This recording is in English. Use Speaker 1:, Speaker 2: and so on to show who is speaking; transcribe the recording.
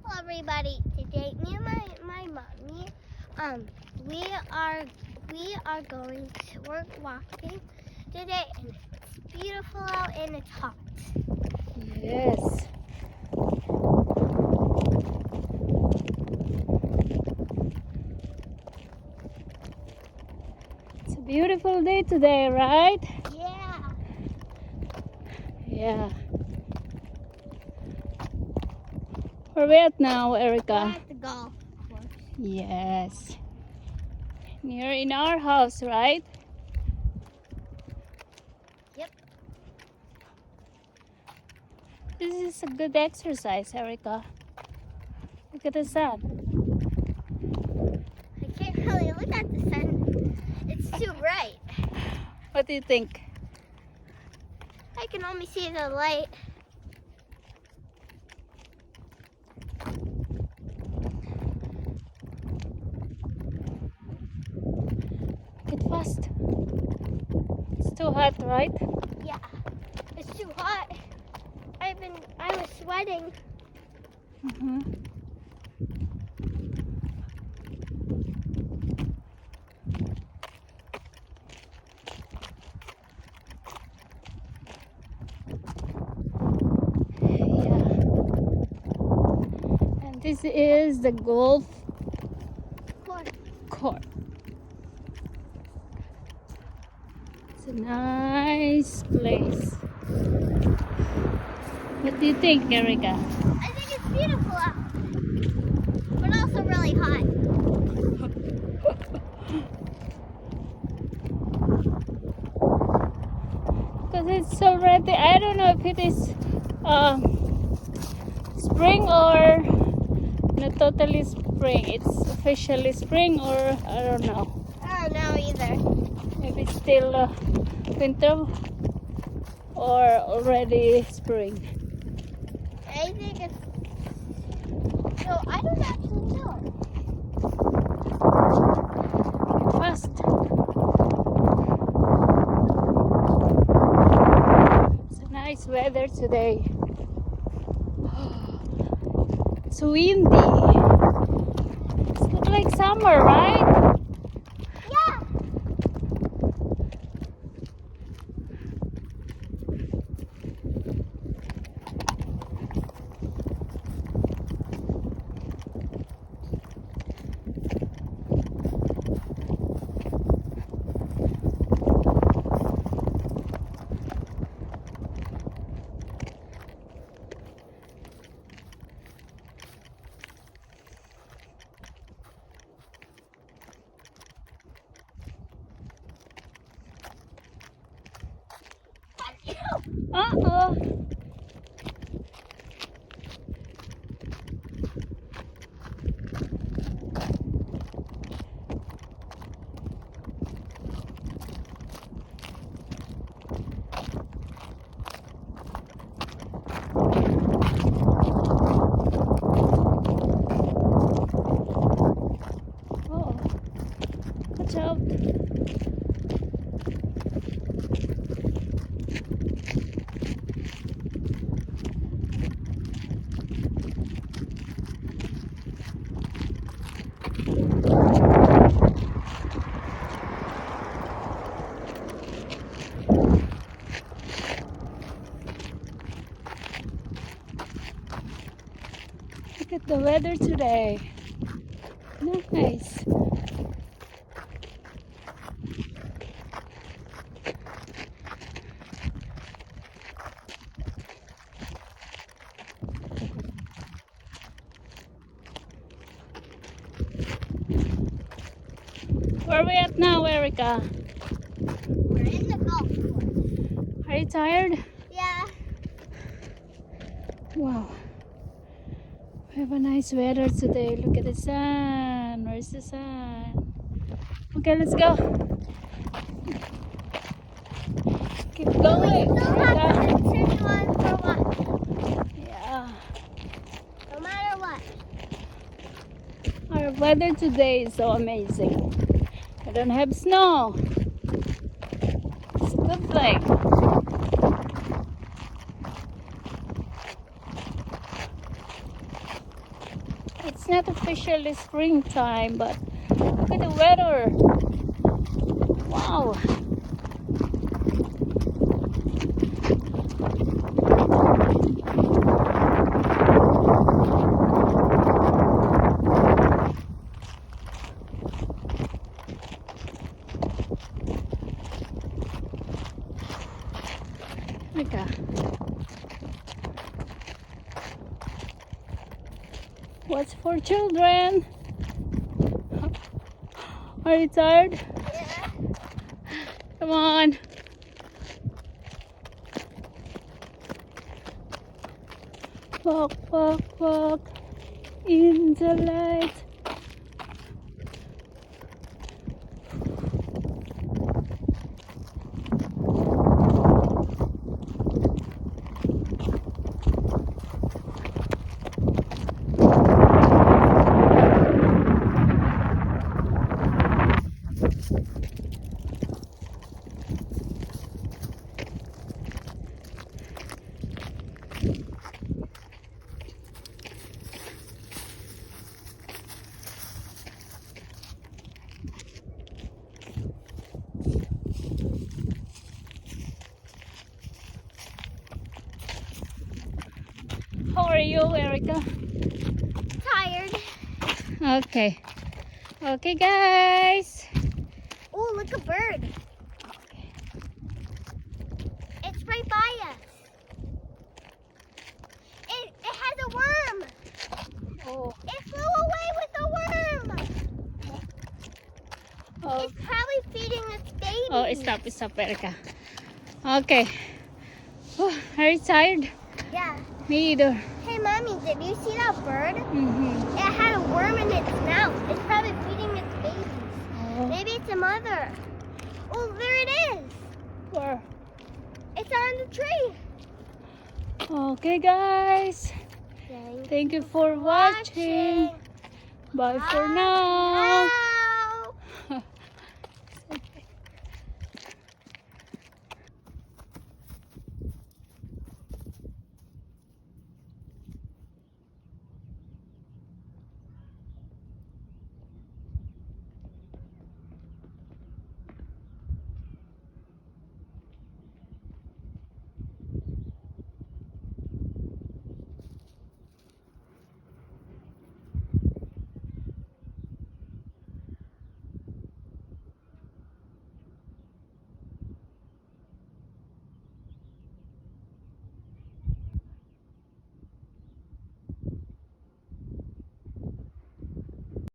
Speaker 1: Hello everybody. Today me and my mommy we are going to work walking today, and it's beautiful out and it's hot.
Speaker 2: Yes. It's a beautiful day today, right?
Speaker 1: Yeah.
Speaker 2: Yeah. Where we at now,
Speaker 1: We're
Speaker 2: Erica?
Speaker 1: at the golf course.
Speaker 2: Yes. You're in our house, right?
Speaker 1: Yep.
Speaker 2: This is a good exercise, Erica. Look at the sun.
Speaker 1: I can't really look at the sun. It's too bright.
Speaker 2: What do you think?
Speaker 1: I can only see the light.
Speaker 2: Get fast. It's too hot, right?
Speaker 1: Yeah. It's too hot. I was sweating.
Speaker 2: Mm-hmm. Yeah. And this is the golf court. It's a nice place. What do you think, Erica?
Speaker 1: I think it's beautiful out, but also really hot.
Speaker 2: Because it's already, I don't know if it is spring or not totally spring. It's officially spring, or I don't know.
Speaker 1: I don't know either.
Speaker 2: Maybe it's still winter or already spring.
Speaker 1: I think it's. No, I don't actually know.
Speaker 2: Fast. It's a nice weather today. It's windy. It's not like summer, right?
Speaker 1: Yeah.
Speaker 2: Uh-oh. Oh, watch out. Look at the weather today. Nice. Where are we at now, Erica?
Speaker 1: We're in the golf course.
Speaker 2: Are you tired?
Speaker 1: Yeah.
Speaker 2: Wow. We have a nice weather today. Look at the sun. Where's the sun? Okay, let's go. Keep going.
Speaker 1: We still have to
Speaker 2: Erica.
Speaker 1: continue on for a while,
Speaker 2: Yeah.
Speaker 1: no matter what.
Speaker 2: Our weather today is so amazing. I don't have snow. It's a good thing. It's not officially springtime, but look at the weather. Wow. Mika. What's for children? Are you tired?
Speaker 1: Yeah.
Speaker 2: Come on. Walk, walk, walk in the light. How are you, Erica?
Speaker 1: Tired.
Speaker 2: Okay. Okay, guys.
Speaker 1: Oh, look, a bird.
Speaker 2: Okay.
Speaker 1: It's right by us. It has a worm.
Speaker 2: Oh.
Speaker 1: It flew away with the worm.
Speaker 2: Oh.
Speaker 1: It's probably feeding its baby.
Speaker 2: Oh, stop, Erica. Okay. Oh, are you tired?
Speaker 1: Yeah.
Speaker 2: Me either.
Speaker 1: Hey, Mommy, did you see that bird?
Speaker 2: Mm-hmm.
Speaker 1: It had a worm in its mouth. It's probably feeding its babies.
Speaker 2: Oh.
Speaker 1: Maybe it's a mother. Oh, there it is.
Speaker 2: Where?
Speaker 1: It's on the tree.
Speaker 2: Okay, guys. Thank you for watching. Bye for now.
Speaker 1: Bye.